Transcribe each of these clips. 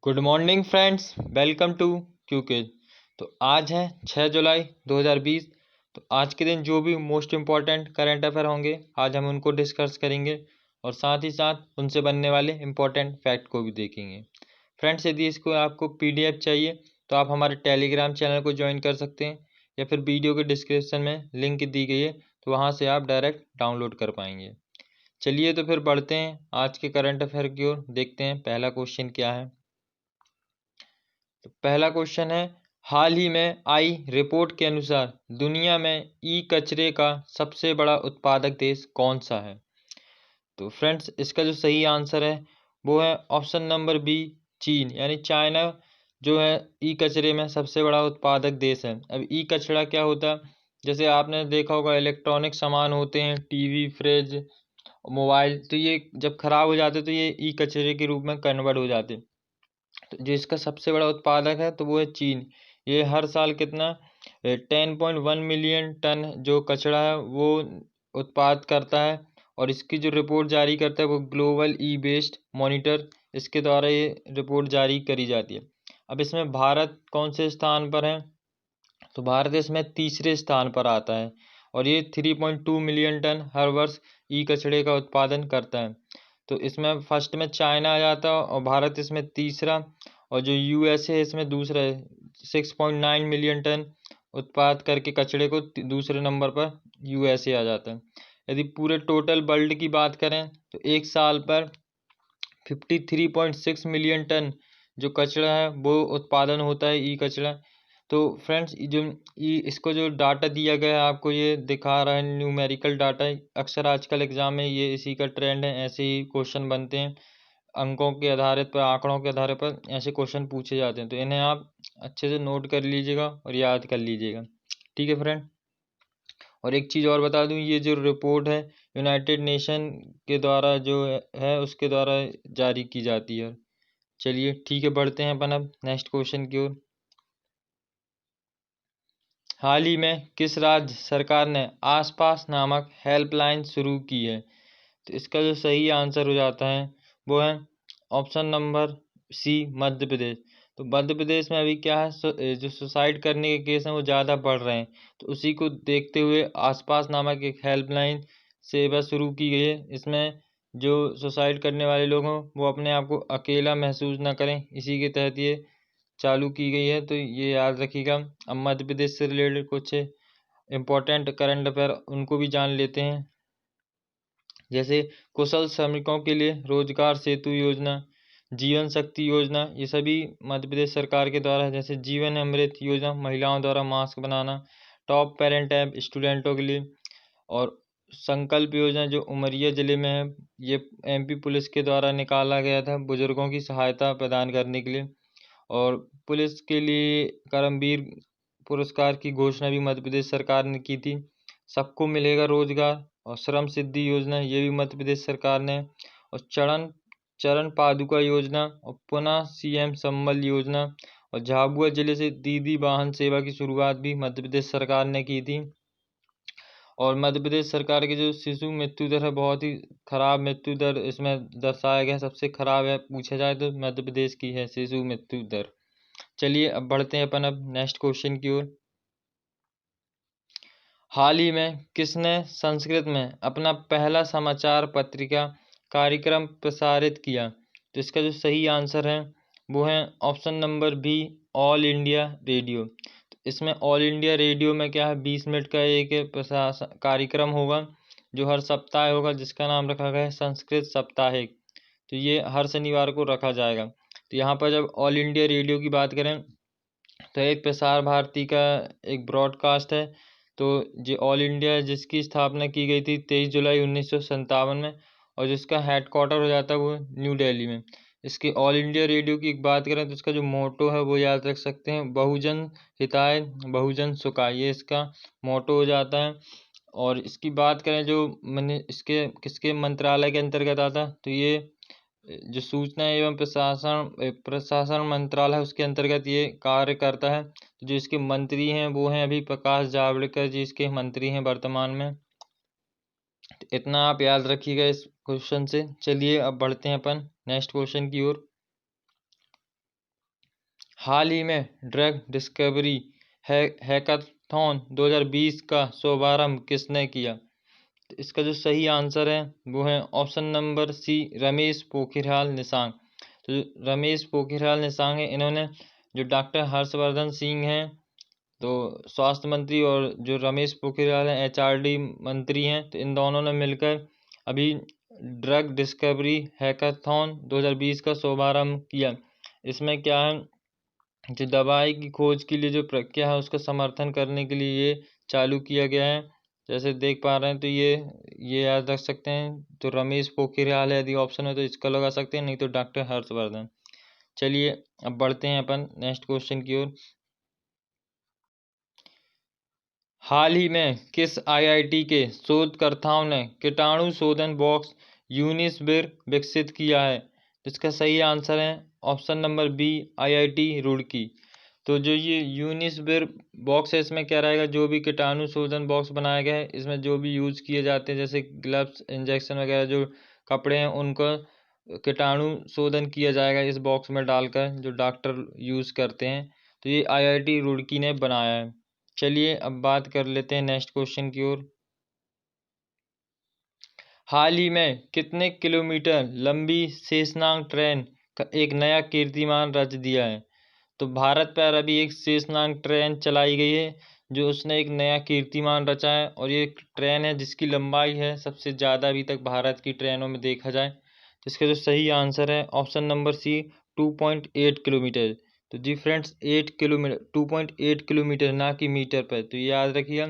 Good morning friends, welcome to क्यूकेज। तो आज है 6 जुलाई 2020। तो आज के दिन जो भी मोस्ट इम्पॉर्टेंट करंट अफेयर होंगे आज हम उनको डिस्कस करेंगे और साथ ही साथ उनसे बनने वाले इम्पॉर्टेंट फैक्ट को भी देखेंगे। फ्रेंड्स, यदि इसको आपको पीडीएफ चाहिए तो आप हमारे टेलीग्राम चैनल को ज्वाइन कर सकते हैं या फिर वीडियो के डिस्क्रिप्शन में लिंक दी गई है तो वहाँ से आप डायरेक्ट डाउनलोड कर पाएंगे। चलिए तो फिर बढ़ते हैं आज के करंट अफेयर की ओर। देखते हैं पहला क्वेश्चन क्या है। तो पहला क्वेश्चन है, हाल ही में आई रिपोर्ट के अनुसार दुनिया में ई कचरे का सबसे बड़ा उत्पादक देश कौन सा है? तो फ्रेंड्स, इसका जो सही आंसर है वो है ऑप्शन नंबर बी, चीन। यानी चाइना जो है ई कचरे में सबसे बड़ा उत्पादक देश है। अब ई कचरा क्या होता है? जैसे आपने देखा होगा इलेक्ट्रॉनिक सामान होते हैं, टीवी, फ्रिज, मोबाइल, तो ये जब खराब हो जाते तो ये ई कचरे के रूप में कन्वर्ट हो जाते। तो जो इसका सबसे बड़ा उत्पादक है तो वो है चीन। ये हर साल कितना 10.1 मिलियन टन जो कचरा है वो उत्पाद करता है और इसकी जो रिपोर्ट जारी करता है वो ग्लोबल ई वेस्ट मॉनिटर, इसके द्वारा ये रिपोर्ट जारी करी जाती है। अब इसमें भारत कौन से स्थान पर है? तो भारत इसमें तीसरे स्थान पर आता है और ये 3.2 मिलियन टन हर वर्ष ई कचरे का उत्पादन करता है। तो इसमें फर्स्ट में चाइना आ जाता है और भारत इसमें तीसरा, और जो यूएसए है इसमें दूसरा है। 6.9 मिलियन टन उत्पाद करके कचरे को दूसरे नंबर पर यूएसए आ जाता है। यदि पूरे टोटल वर्ल्ड की बात करें तो एक साल पर 53.6 मिलियन टन जो कचरा है वो उत्पादन होता है ई कचरा। तो फ्रेंड्स, जो इसको जो डाटा दिया गया है आपको ये दिखा रहा है न्यूमेरिकल डाटा। अक्सर आजकल एग्जाम में ये इसी का ट्रेंड है, ऐसे ही क्वेश्चन बनते हैं, अंकों के आधारित पर, आंकड़ों के आधार पर ऐसे क्वेश्चन पूछे जाते हैं। तो इन्हें आप अच्छे से नोट कर लीजिएगा और याद कर लीजिएगा। ठीक है फ्रेंड। और एक चीज़ और बता दूं, ये जो रिपोर्ट है यूनाइटेड नेशन के द्वारा जो है उसके द्वारा जारी की जाती है। चलिए ठीक है, बढ़ते हैं अपन अब नेक्स्ट क्वेश्चन की ओर। हाल ही में किस राज्य सरकार ने आसपास नामक हेल्पलाइन शुरू की है? तो इसका जो सही आंसर हो जाता है वो है ऑप्शन नंबर सी, मध्य प्रदेश। तो मध्य प्रदेश में अभी क्या है, जो सुसाइड करने के केस हैं वो ज़्यादा बढ़ रहे हैं, तो उसी को देखते हुए आसपास नामक एक हेल्पलाइन सेवा शुरू की गई है। इसमें जो सुसाइड करने वाले लोग हों वो अपने आप को अकेला महसूस ना करें, इसी के तहत ये चालू की गई है। तो ये याद रखिएगा। अब मध्य प्रदेश से रिलेटेड कुछ इम्पोर्टेंट करंट अफेयर उनको भी जान लेते हैं। जैसे कुशल श्रमिकों के लिए रोजगार सेतु योजना, जीवन शक्ति योजना, ये सभी मध्य प्रदेश सरकार के द्वारा है। जैसे जीवन अमृत योजना, महिलाओं द्वारा मास्क बनाना, टॉप पेरेंट ऐप स्टूडेंटों के लिए, और संकल्प योजना जो उमरिया जिले में है, ये एमपी पुलिस के द्वारा निकाला गया था बुजुर्गों की सहायता प्रदान करने के लिए। और पुलिस के लिए कर्मवीर पुरस्कार की घोषणा भी मध्य प्रदेश सरकार ने की थी। सबको मिलेगा रोजगार और श्रम सिद्धि योजना, ये भी मध्य प्रदेश सरकार ने। और चरण चरण पादुका योजना और पुनः सीएम संबल योजना, और झाबुआ जिले से दीदी वाहन सेवा की शुरुआत भी मध्य प्रदेश सरकार ने की थी। और मध्य प्रदेश सरकार की जो शिशु मृत्यु दर है, बहुत ही खराब मृत्यु दर इसमें दर्शाया गया है। सबसे खराब है पूछा जाए तो मध्य प्रदेश की है शिशु मृत्यु दर। चलिए अब बढ़ते हैं अपन अब नेक्स्ट क्वेश्चन की ओर। हाल ही में किसने संस्कृत में अपना पहला समाचार पत्रिका कार्यक्रम प्रसारित किया? तो इसका जो सही आंसर है वो है option number B, all India radio. तो इसमें ऑल इंडिया रेडियो में क्या है, 20 मिनट का एक कार्यक्रम होगा जो हर सप्ताह होगा, जिसका नाम रखा गया है संस्कृत साप्ताहिक। तो ये हर शनिवार को रखा जाएगा। तो यहाँ पर जब ऑल इंडिया रेडियो की बात करें तो एक प्रसार भारती का एक ब्रॉडकास्ट है। तो जो ऑल इंडिया जिसकी स्थापना की गई थी 23 जुलाई 1957 में, और जिसका हेडक्वार्टर हो जाता है वो न्यू दिल्ली में। इसके ऑल इंडिया रेडियो की एक बात करें तो इसका जो मोटो है वो याद रख सकते हैं, बहुजन हिताय बहुजन सुखाय, ये इसका मोटो हो जाता है। और इसकी बात करें जो मैंने इसके किसके मंत्रालय के अंतर्गत आता है, तो ये जो सूचना एवं प्रशासन मंत्रालय है उसके अंतर्गत ये कार्य करता है। जो इसके मंत्री हैं वो हैं अभी प्रकाश जावड़ेकर जी इसके मंत्री हैं वर्तमान में। तो इतना आप याद रखिएगा इस क्वेश्चन से। चलिए अब बढ़ते हैं अपन नेक्स्ट क्वेश्चन की ओर। हाल ही में ड्रग डिस्कवरी हैकाथॉन 2020 का शुभारंभ किसने किया? तो इसका जो सही आंसर है वो है option number C, Ramesh Pokhriyal Nishank. तो रमेश पोखरियाल निशंक है, इन्होंने जो डॉक्टर हर्षवर्धन सिंह हैं तो स्वास्थ्य मंत्री, और जो रमेश पोखरियाल हैं एचआरडी मंत्री हैं, तो इन दोनों ने मिलकर अभी ड्रग डिस्कवरी हैकाथॉन 2020 का शुभारंभ किया। इसमें क्या है, जो दवाई की खोज के लिए जो प्रक्रिया है उसका समर्थन करने के लिए ये चालू किया गया है। जैसे देख पा रहे हैं तो ये याद रख सकते हैं। तो रमेश पोखरियाल है, यदि ऑप्शन है तो इसका लगा सकते हैं, नहीं तो डॉक्टर हर्षवर्धन। चलिए अब बढ़ते हैं अपन नेक्स्ट क्वेश्चन की ओर। हाल ही में किस आईआईटी के शोधकर्ताओं ने कीटाणु शोधन बॉक्स यूनिस्विर विकसित किया है? इसका सही आंसर है option number B, IIT Roorkee. तो जो ये यूनिस्विर बॉक्स है, इसमें क्या रहेगा, जो भी कीटाणु शोधन बॉक्स बनाया गया है इसमें जो भी यूज किए जाते हैं जैसे ग्लव्स, इंजेक्शन वगैरह जो कपड़े हैं उनको कीटाणु शोधन किया जाएगा इस बॉक्स में डालकर, जो डॉक्टर यूज करते हैं। तो ये आईआईटी रुड़की ने बनाया है। चलिए अब बात कर लेते हैं नेक्स्ट क्वेश्चन की ओर। हाल ही में कितने किलोमीटर लंबी शेषनाग ट्रेन का एक नया कीर्तिमान रच दिया है? तो भारत पर अभी एक शेषनाग ट्रेन चलाई गई है जो उसने एक नया कीर्तिमान रचा है, और ये एक ट्रेन है जिसकी लंबाई है सबसे ज़्यादा अभी तक भारत की ट्रेनों में देखा जाए। तो इसका जो सही आंसर है ऑप्शन नंबर सी, 2.8 किलोमीटर। तो जी फ्रेंड्स, 2.8 किलोमीटर, ना कि मीटर पर, तो ये याद रखिएगा।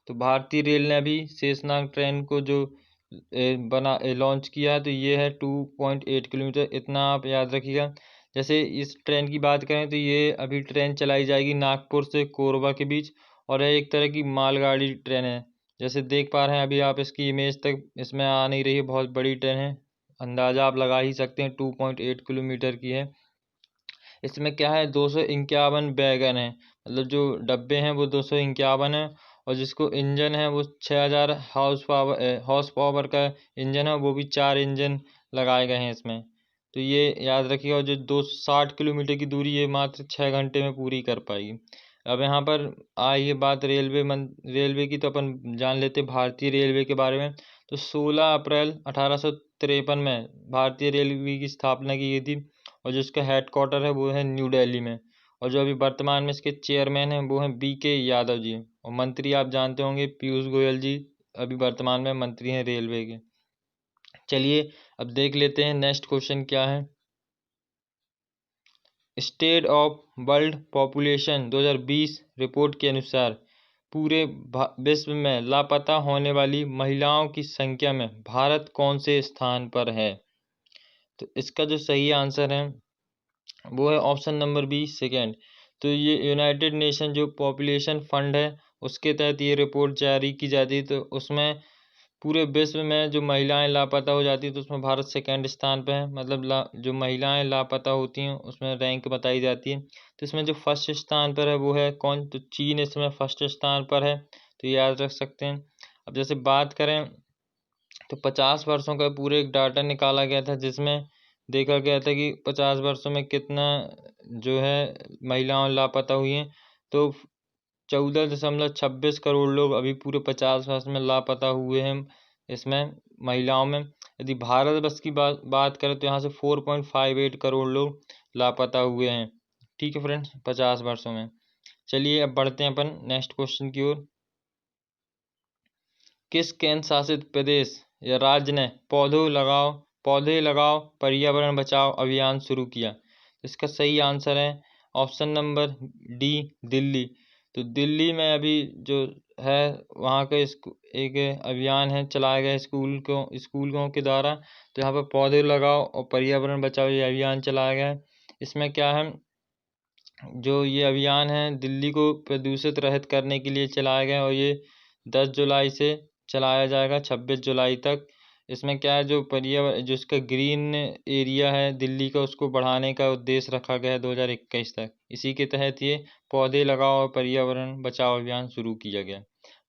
तो भारतीय रेल ने अभी शेषनाग ट्रेन को जो लॉन्च किया है, तो ये है 2.8 किलोमीटर, इतना आप याद रखिएगा। जैसे इस ट्रेन की बात करें तो ये अभी ट्रेन चलाई जाएगी नागपुर से कोरबा के बीच, और यह एक तरह की मालगाड़ी ट्रेन है। जैसे देख पा रहे हैं अभी आप, इसकी इमेज तक इसमें आ नहीं रही है, बहुत बड़ी ट्रेन है, अंदाज़ा आप लगा ही सकते हैं 2.8 किलोमीटर की है। इसमें क्या है, 251 वैगन है, मतलब जो डब्बे हैं वो 251 है, और जिसको इंजन है वो 6000 हॉर्स पावर का इंजन है, वो भी 4 इंजन लगाए गए हैं इसमें। तो ये याद रखिएगा, और जो 260 किलोमीटर की दूरी ये मात्र 6 घंटे में पूरी कर पाएगी। अब यहाँ पर आइए बात रेलवे की, तो अपन जान लेते भारतीय रेलवे के बारे में। तो 16 अप्रैल 1853 में भारतीय रेलवे की स्थापना की गई थी, और जो इसका हेडक्वार्टर है वो है न्यू दिल्ली में, और जो अभी वर्तमान में इसके चेयरमैन हैं वो हैं BK यादव जी, और मंत्री आप जानते होंगे पीयूष गोयल जी, अभी वर्तमान में मंत्री हैं रेलवे के। चलिए अब देख लेते हैं नेक्स्ट क्वेश्चन क्या है। State of world population 2020 report के अनुसार पूरे विश्व में लापता होने वाली महिलाओं की संख्या में भारत कौन से स्थान पर है? तो इसका जो सही आंसर है वो है ऑप्शन नंबर बी, सेकेंड। तो ये यूनाइटेड नेशन जो पॉपुलेशन फंड है उसके तहत ये रिपोर्ट जारी की जाती है, तो उसमें पूरे विश्व में जो महिलाएं लापता हो जाती है तो उसमें भारत सेकंड स्थान पे है, मतलब जो महिलाएं लापता होती हैं उसमें रैंक बताई जाती है। तो इसमें जो फर्स्ट स्थान पर है वो है कौन, तो चीन इसमें फर्स्ट स्थान पर है, तो ये याद रख सकते हैं। अब जैसे बात करें तो 50 वर्षों का पूरे एक डाटा निकाला गया था, जिसमें देखा गया था कि 50 वर्षों में कितना जो है महिलाएं लापता हुई हैं। तो 14.26 करोड़ लोग अभी पूरे 50 वर्ष में लापता हुए हैं इसमें महिलाओं में। यदि भारत वर्ष की बात करें तो यहाँ से 4.58 करोड़ लोग लापता हुए हैं। ठीक है फ्रेंड्स, 50 वर्षों में। चलिए अब बढ़ते हैं अपन नेक्स्ट क्वेश्चन की ओर। किस केंद्र शासित प्रदेश या राज्य ने पौधे लगाओ पर्यावरण बचाओ अभियान शुरू किया? इसका सही आंसर है ऑप्शन नंबर डी, दिल्ली। तो दिल्ली में अभी जो है वहाँ का एक अभियान है चलाया गया स्कूलों के द्वारा। तो यहाँ पर पौधे लगाओ और पर्यावरण बचाओ ये अभियान चलाया गया है। इसमें क्या है, जो ये अभियान है दिल्ली को प्रदूषित रहित करने के लिए चलाया गया है, और ये 10 जुलाई से चलाया जाएगा 26 जुलाई तक। इसमें क्या है, जो पर्यावरण जो इसका ग्रीन एरिया है दिल्ली का उसको बढ़ाने का उद्देश्य रखा गया है 2021 तक। इसी के तहत ये पौधे लगाओ और पर्यावरण बचाओ अभियान शुरू किया गया।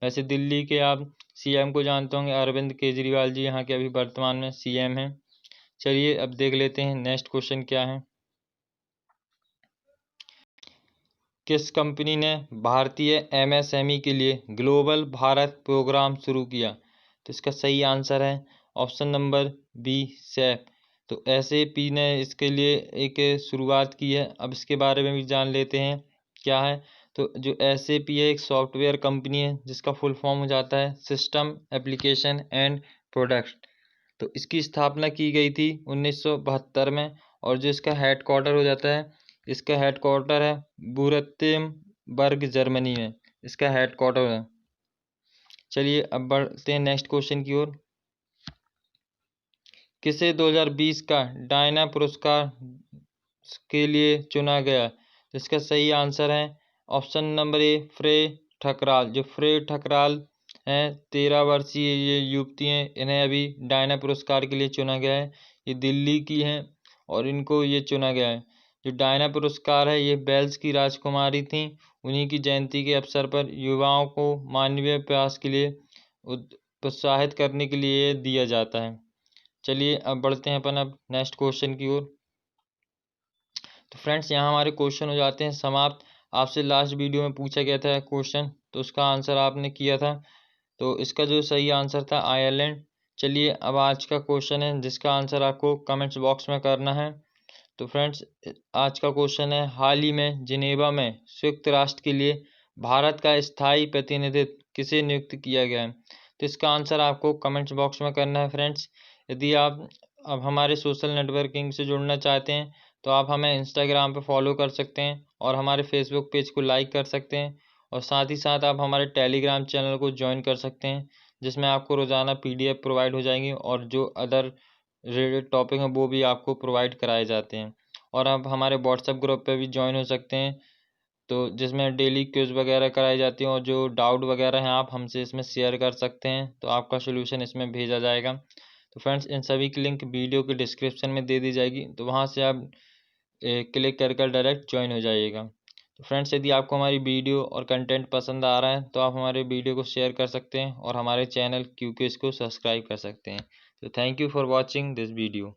वैसे दिल्ली के आप CM को जानते होंगे, अरविंद केजरीवाल जी यहाँ के अभी वर्तमान में CM हैं। चलिए अब देख लेते हैं नेक्स्ट क्वेश्चन क्या है। किस कंपनी ने भारतीय MSME के लिए ग्लोबल भारत प्रोग्राम शुरू किया? तो इसका सही आंसर है ऑप्शन नंबर बी, सैप। तो SAP ने इसके लिए एक शुरुआत की है। अब इसके बारे में भी जान लेते हैं क्या है। तो जो SAP है एक सॉफ्टवेयर कंपनी है जिसका फुल फॉर्म हो जाता है सिस्टम एप्लीकेशन एंड प्रोडक्ट। तो इसकी स्थापना की गई थी 1972 में, और जो इसका हेडक्वार्टर हो जाता है, इसका हेडक्वार्टर है वुरत्तेमबर्ग, जर्मनी में इसका हेडक्वार्टर है। चलिए अब बढ़ते हैं नेक्स्ट क्वेश्चन की ओर। किसे 2020 का डायना पुरस्कार के लिए चुना गया? तो इसका सही आंसर है ऑप्शन नंबर ए, फ्रे ठकराल। जो फ्रे ठकराल हैं 13 वर्षीय ये युवती हैं, इन्हें अभी डायना पुरस्कार के लिए चुना गया है। ये दिल्ली की हैं और इनको ये चुना गया है। जो डायना पुरस्कार है ये वेल्स की राजकुमारी थी। उन्हीं की जयंती के अवसर पर युवाओं को मानवीय प्रयास के लिए प्रोत्साहित करने के लिए दिया जाता है। चलिए अब बढ़ते हैं अपन अब नेक्स्ट क्वेश्चन की ओर। तो फ्रेंड्स यहाँ हमारे क्वेश्चन हो जाते हैं समाप्त। आपसे लास्ट वीडियो में पूछा गया था क्वेश्चन, तो उसका आंसर आपने किया था। तो इसका जो सही आंसर था आयरलैंड। चलिए अब आज का क्वेश्चन है जिसका आंसर आपको कमेंट्स बॉक्स में करना है। तो फ्रेंड्स आज का क्वेश्चन है, हाल ही में जिनेवा में संयुक्त राष्ट्र के लिए भारत का स्थायी प्रतिनिधित्व किसे नियुक्त किया गया है? तो इसका आंसर आपको कमेंट्स बॉक्स में करना है। फ्रेंड्स यदि आप अब हमारे सोशल नेटवर्किंग से जुड़ना चाहते हैं तो आप हमें इंस्टाग्राम पे फॉलो कर सकते हैं और हमारे फेसबुक पेज को लाइक कर सकते हैं, और साथ ही साथ आप हमारे टेलीग्राम चैनल को ज्वाइन कर सकते हैं जिसमें आपको रोज़ाना PDF प्रोवाइड हो जाएंगी और जो अदर रिलेटेड टॉपिक हैं वो भी आपको प्रोवाइड कराए जाते हैं। और आप हमारे व्हाट्सएप ग्रुप पे भी ज्वाइन हो सकते हैं, तो जिसमें डेली क्विज वगैरह कराई जाती हैं और जो डाउट वगैरह हैं आप हमसे इसमें शेयर कर सकते हैं, तो आपका सोल्यूशन इसमें भेजा जाएगा। तो फ्रेंड्स इन सभी की लिंक वीडियो के डिस्क्रिप्शन में दे दी जाएगी, तो वहाँ से आप क्लिक कर डायरेक्ट ज्वाइन हो जाइएगा। तो फ्रेंड्स यदि आपको हमारी वीडियो और कंटेंट पसंद आ रहा है तो आप हमारे वीडियो को शेयर कर सकते हैं और हमारे चैनल क्यूक्विज को सब्सक्राइब कर सकते हैं। तो thank you for watching this video.